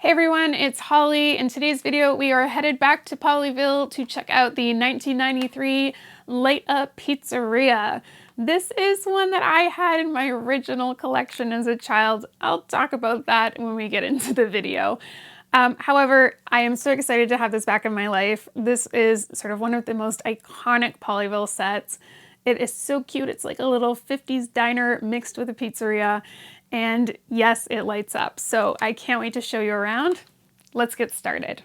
Hey everyone, it's Holly. In today's video, we are headed back to Pollyville to check out the 1993 Light-Up Pizzeria. This is one that I had in my original collection as a child. I'll talk about that when we get into the video. However, I am so excited to have this back in my life. This is sort of one of the most iconic Pollyville sets. It is so cute. It's like a little 50s diner mixed with a pizzeria. And yes, it lights up. So I can't wait to show you around. Let's get started.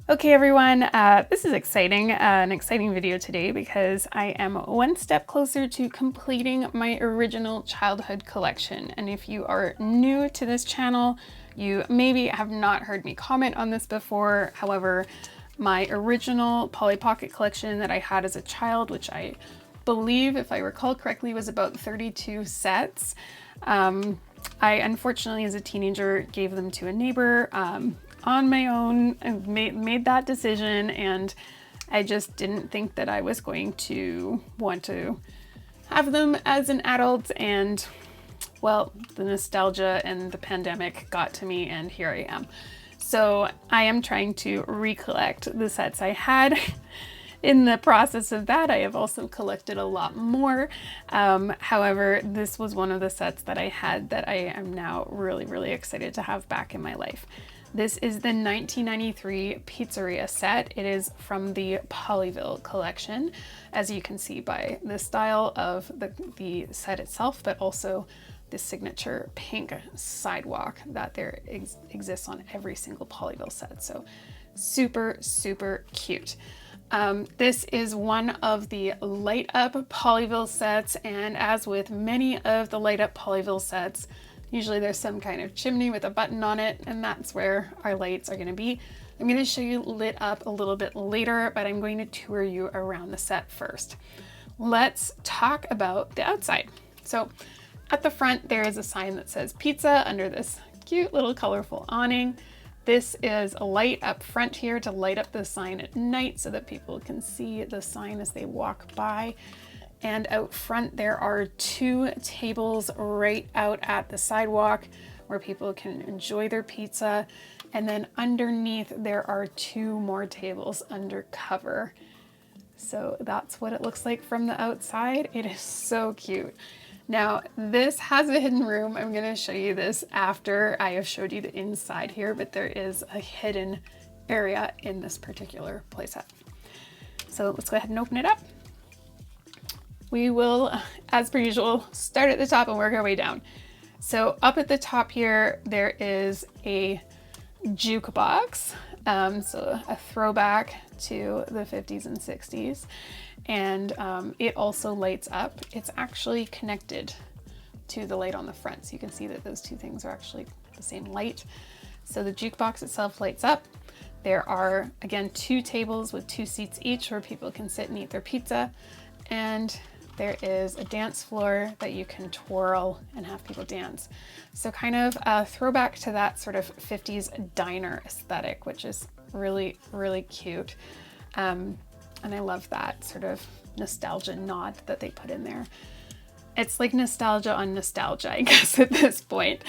Okay everyone, this is exciting, an exciting video today because I am one step closer to completing my original childhood collection. And if you are new to this channel, you maybe have not heard me comment on this before. However, my original Polly Pocket collection that I had as a child, which I believe, if I recall correctly, was about 32 sets. I unfortunately, as a teenager, gave them to a neighbor. On my own, I made that decision, and I just didn't think that I was going to want to have them as an adult, and well, the nostalgia and the pandemic got to me, and here I am. So I am trying to recollect the sets I had. In the process of that, I have also collected a lot more. However, this was one of the sets that I had that I am now really excited to have back in my life. This is the 1993 Pizzeria Set. It is from the Pollyville collection, as you can see by the style of the set itself, but also the signature pink sidewalk that there exists on every single Pollyville set. So super cute. This is one of the Light-Up Pollyville sets, and as with many of the Light-Up Pollyville sets, usually there's some kind of chimney with a button on it, and that's where our lights are going to be. I'm going to show you lit up a little bit later, but I'm going to tour you around the set first. Let's talk about the outside. So at the front, there is a sign that says pizza under this cute little colorful awning. This is a light up front here to light up the sign at night so that people can see the sign as they walk by. And out front, there are two tables right out at the sidewalk where people can enjoy their pizza. And then underneath, there are two more tables under cover. So that's what it looks like from the outside. It is so cute. Now, this has a hidden room. I'm going to show you this after I have showed you the inside here, but there is a hidden area in this particular playset. So let's go ahead and open it up. We will, as per usual, start at the top and work our way down. So up at the top here, there is a jukebox. So a throwback to the 50s and 60s. And it also lights up. It's actually connected to the light on the front. So you can see that those two things are actually the same light. So the jukebox itself lights up. There are, again, two tables with two seats each where people can sit and eat their pizza. And there is a dance floor that you can twirl and have people dance. So kind of a throwback to that sort of 50s diner aesthetic, which is really cute. And I love that sort of nostalgia nod that they put in there. It's like nostalgia on nostalgia, I guess, at this point.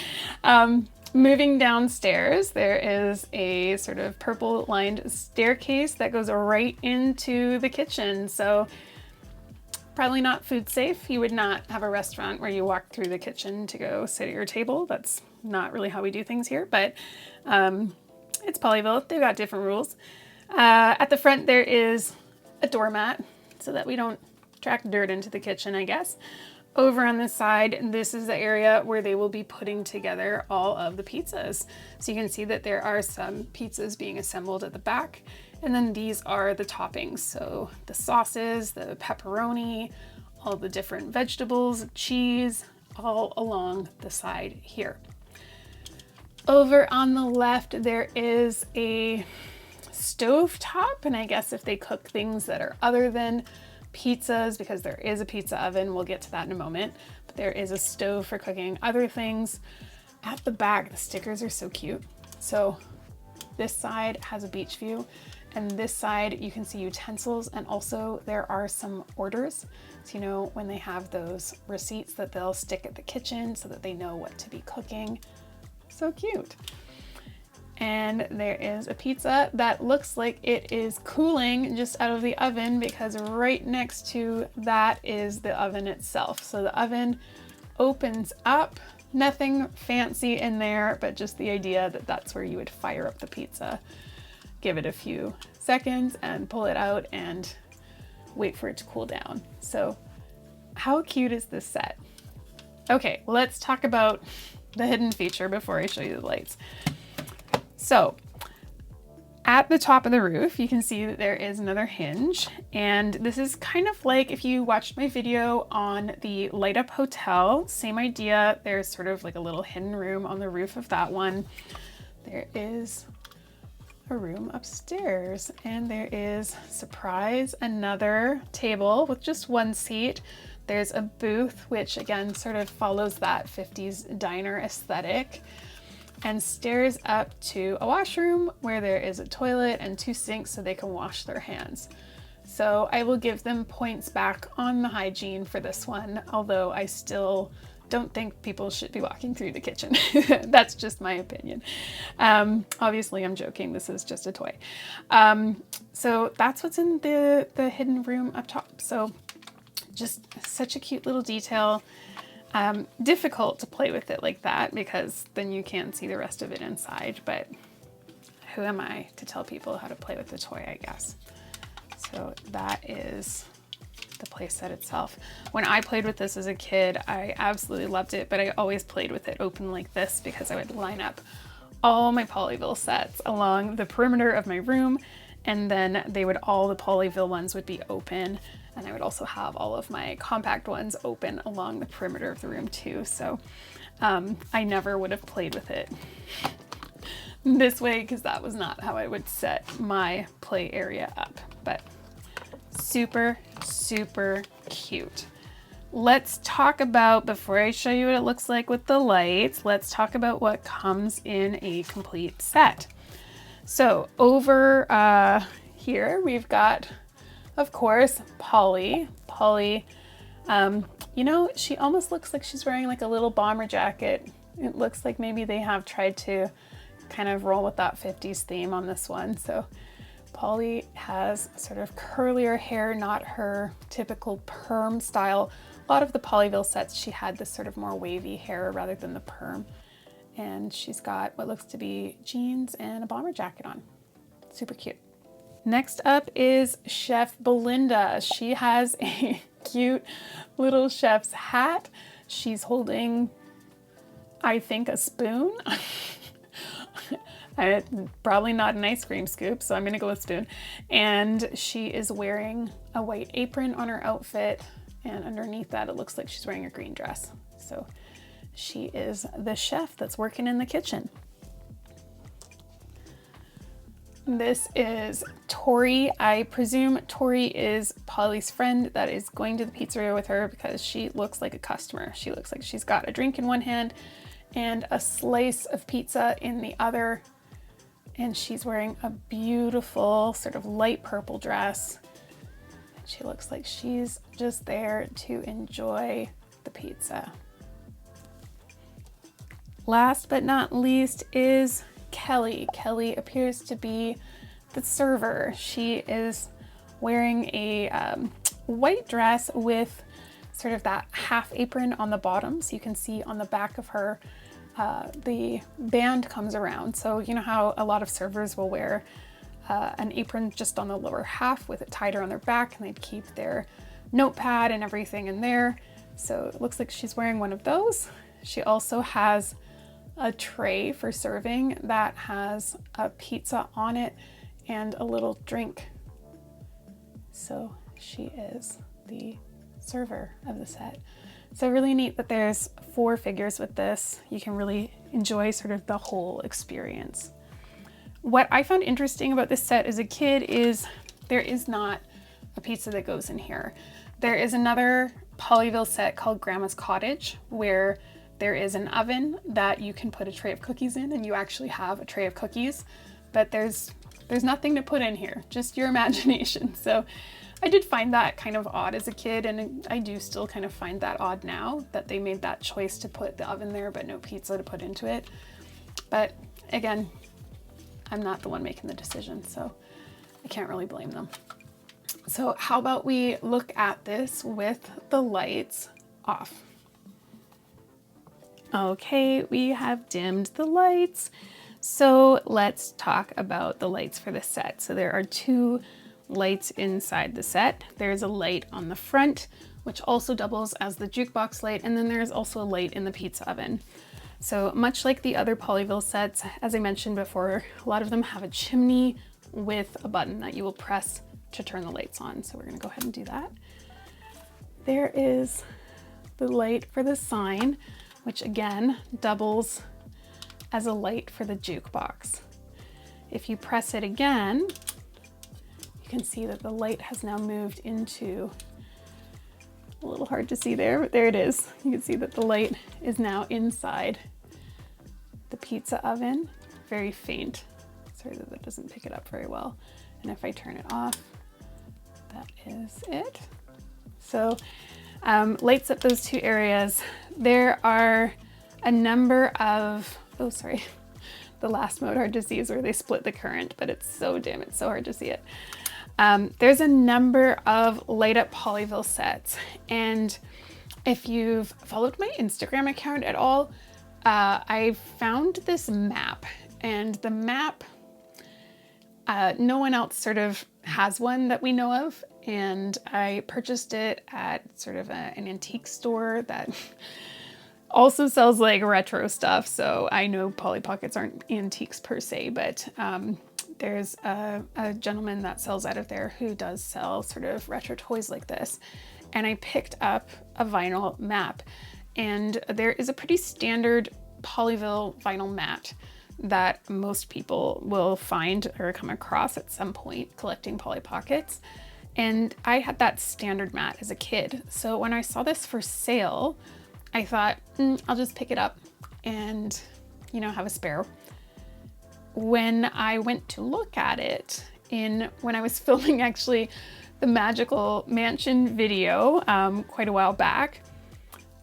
Moving downstairs, there is a sort of purple lined staircase that goes right into the kitchen. So probably not food safe. You would not have a restaurant where you walk through the kitchen to go sit at your table. That's not really how we do things here, but it's Pollyville. They've got different rules. At the front, there is a doormat so that we don't track dirt into the kitchen, I guess. Over on the side, this is the area where they will be putting together all of the pizzas. So you can see that there are some pizzas being assembled at the back. And then these are the toppings. So the sauces, the pepperoni, all the different vegetables, cheese, all along the side here. Over on the left, there is a stove top, and I guess if they cook things that are other than pizzas, because there is a pizza oven, we'll get to that in a moment, but there is a stove for cooking other things. At the back, the stickers are so cute. So this side has a beach view, and this side you can see utensils, and also there are some orders. So you know when they have those receipts that they'll stick at the kitchen so that they know what to be cooking. So cute. And there is a pizza that looks like it is cooling just out of the oven, because right next to that is the oven itself. So the oven opens up, nothing fancy in there, but just the idea that that's where you would fire up the pizza, give it a few seconds and pull it out and wait for it to cool down. So how cute is this set? Okay, let's talk about the hidden feature before I show you the lights. So at the top of the roof, you can see that there is another hinge, and this is kind of like if you watched my video on the Light-Up Hotel, same idea. There's sort of like a little hidden room on the roof of that one. There is a room upstairs, and there is, surprise, another table with just one seat. There's a booth, which again sort of follows that 50s diner aesthetic, and stairs up to a washroom where there is a toilet and two sinks so they can wash their hands. So I will give them points back on the hygiene for this one, although I still don't think people should be walking through the kitchen. That's just my opinion. Obviously I'm joking, this is just a toy. So that's what's in the hidden room up top. So just such a cute little detail. Difficult to play with it like that because then you can't see the rest of it inside, but who am I to tell people how to play with the toy, I guess. So that is the play set itself. When I played with this as a kid, I absolutely loved it, but I always played with it open like this because I would line up all my Pollyville sets along the perimeter of my room, and then all the Pollyville ones would be open. And I would also have all of my compact ones open along the perimeter of the room too. So I never would have played with it this way because that was not how I would set my play area up. But super, super cute. Let's talk about, before I show you what it looks like with the lights, let's talk about what comes in a complete set. So over here we've got, of course, Polly. You know, she almost looks like she's wearing like a little bomber jacket. It looks like maybe they have tried to kind of roll with that 50s theme on this one. So Polly has sort of curlier hair, not her typical perm style. A lot of the Pollyville sets, she had this sort of more wavy hair rather than the perm. And she's got what looks to be jeans and a bomber jacket on. Super cute. Next up is Chef Belinda. She has a cute little chef's hat. She's holding, I think, a spoon. Probably not an ice cream scoop, so I'm gonna go with spoon. And she is wearing a white apron on her outfit, and underneath that it looks like she's wearing a green dress. So she is the chef that's working in the kitchen. This is Tori. I presume Tori is Polly's friend that is going to the pizzeria with her because she looks like a customer. She looks like she's got a drink in one hand and a slice of pizza in the other. And she's wearing a beautiful sort of light purple dress. And she looks like she's just there to enjoy the pizza. Last but not least is Kelly. Kelly appears to be the server. She is wearing a white dress with sort of that half apron on the bottom. So you can see on the back of her, the band comes around. So you know how a lot of servers will wear an apron just on the lower half with it tied around their back, and they'd keep their notepad and everything in there. So it looks like she's wearing one of those. She also has a tray for serving that has a pizza on it and a little drink. So she is the server of the set. So really neat that there's 4 figures with this. You can really enjoy sort of the whole experience. What I found interesting about this set as a kid is there is not a pizza that goes in here. There is another Pollyville set called Grandma's Cottage, where there is an oven that you can put a tray of cookies in, and you actually have a tray of cookies, but there's nothing to put in here, just your imagination. So I did find that kind of odd as a kid, and I do still kind of find that odd now that they made that choice to put the oven there but no pizza to put into it. But again, I'm not the one making the decision, so I can't really blame them. So how about we look at this with the lights off? Okay, we have dimmed the lights. So let's talk about the lights for the set. So there are two lights inside the set. There's a light on the front, which also doubles as the jukebox light, and then there's also a light in the pizza oven. So much like the other Pollyville sets, as I mentioned before, a lot of them have a chimney with a button that you will press to turn the lights on. So we're gonna go ahead and do that. There is the light for the sign, which again doubles as a light for the jukebox. If you press it again, you can see that the light has now moved into, a little hard to see there, but there it is. You can see that the light is now inside the pizza oven. Very faint. Sorry that that doesn't pick it up very well. And if I turn it off, that is it. So lights up those two areas. There are a number of, oh sorry, the last mode hard to see is where they split the current, but it's so dim, it's so hard to see it. There's a number of Light-Up Pollyville sets, and if you've followed my Instagram account at all, I found this map, and the map, no one else sort of has one that we know of, and I purchased it at sort of an antique store that also sells like retro stuff. So I know Polly Pockets aren't antiques per se, but there's a gentleman that sells out of there who does sell sort of retro toys like this. And I picked up a vinyl map, and there is a pretty standard Pollyville vinyl mat that most people will find or come across at some point collecting Polly Pockets. And I had that standard mat as a kid. So when I saw this for sale, I thought, I'll just pick it up and, you know, have a spare. When I went to look at it when I was filming actually the Magical Mansion video quite a while back,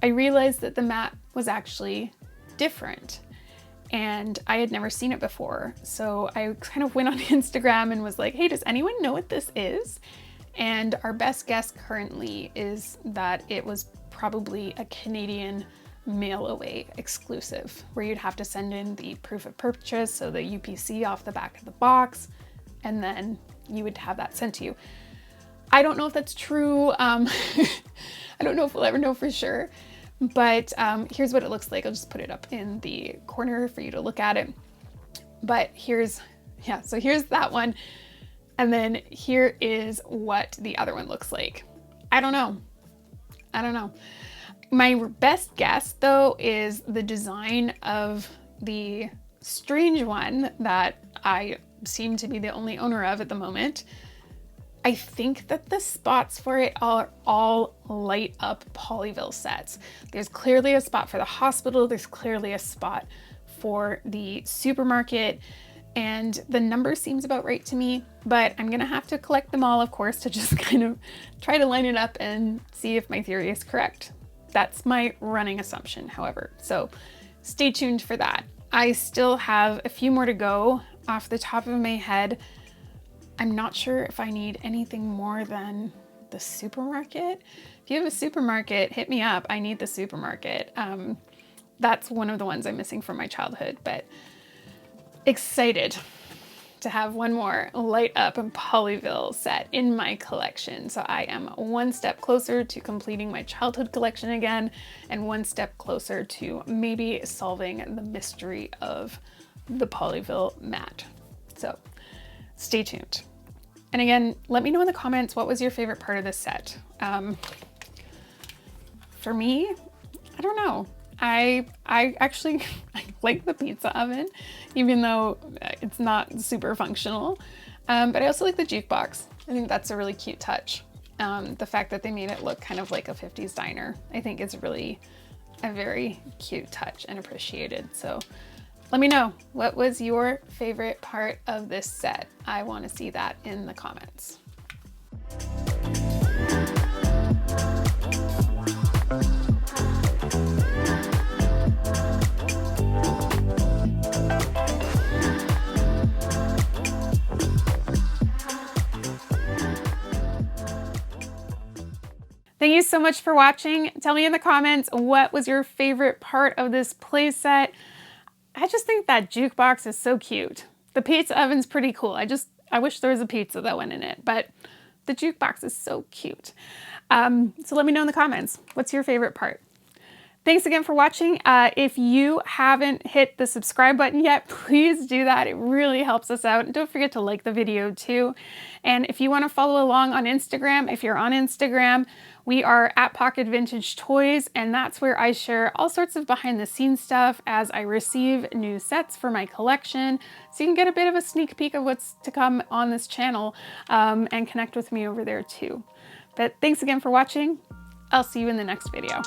I realized that the mat was actually different and I had never seen it before. So I kind of went on Instagram and was like, hey, does anyone know what this is? And our best guess currently is that it was probably a Canadian mail away exclusive, where you'd have to send in the proof of purchase, so the UPC off the back of the box, and then you would have that sent to you. I don't know if that's true. I don't know if we'll ever know for sure, but here's what it looks like. I'll just put it up in the corner for you to look at it. But here's that one. And then here is what the other one looks like. I don't know. My best guess though is the design of the strange one that I seem to be the only owner of at the moment. I think that the spots for it are all Light-Up Pollyville sets. There's clearly a spot for the hospital. There's clearly a spot for the supermarket. And the number seems about right to me, but I'm gonna have to collect them all, of course, to just kind of try to line it up and see if my theory is correct. That's my running assumption, however, so stay tuned for that. I still have a few more to go. Off the top of my head, I'm not sure if I need anything more than the supermarket. If you have a supermarket, hit me up. I need the supermarket. That's one of the ones I'm missing from my childhood, but excited to have one more Light-Up and Pollyville set in my collection. So I am one step closer to completing my childhood collection again, and one step closer to maybe solving the mystery of the Pollyville mat. So stay tuned. And again, let me know in the comments, what was your favorite part of this set? For me, I don't know. I actually I like the pizza oven, even though it's not super functional. But I also like the jukebox. I think that's a really cute touch. The fact that they made it look kind of like a 50s diner, I think is really a very cute touch and appreciated. So let me know, what was your favorite part of this set? I want to see that in the comments. Thank you so much for watching. Tell me in the comments, what was your favorite part of this play set? I just think that jukebox is so cute. The pizza oven's pretty cool. I wish there was a pizza that went in it, but the jukebox is so cute. So let me know in the comments, what's your favorite part? Thanks again for watching. If you haven't hit the subscribe button yet, please do that. It really helps us out. And don't forget to like the video too. And if you want to follow along on Instagram, if you're on Instagram, we are at Pocket Vintage Toys, and that's where I share all sorts of behind the scenes stuff as I receive new sets for my collection. So you can get a bit of a sneak peek of what's to come on this channel and connect with me over there too. But thanks again for watching. I'll see you in the next video.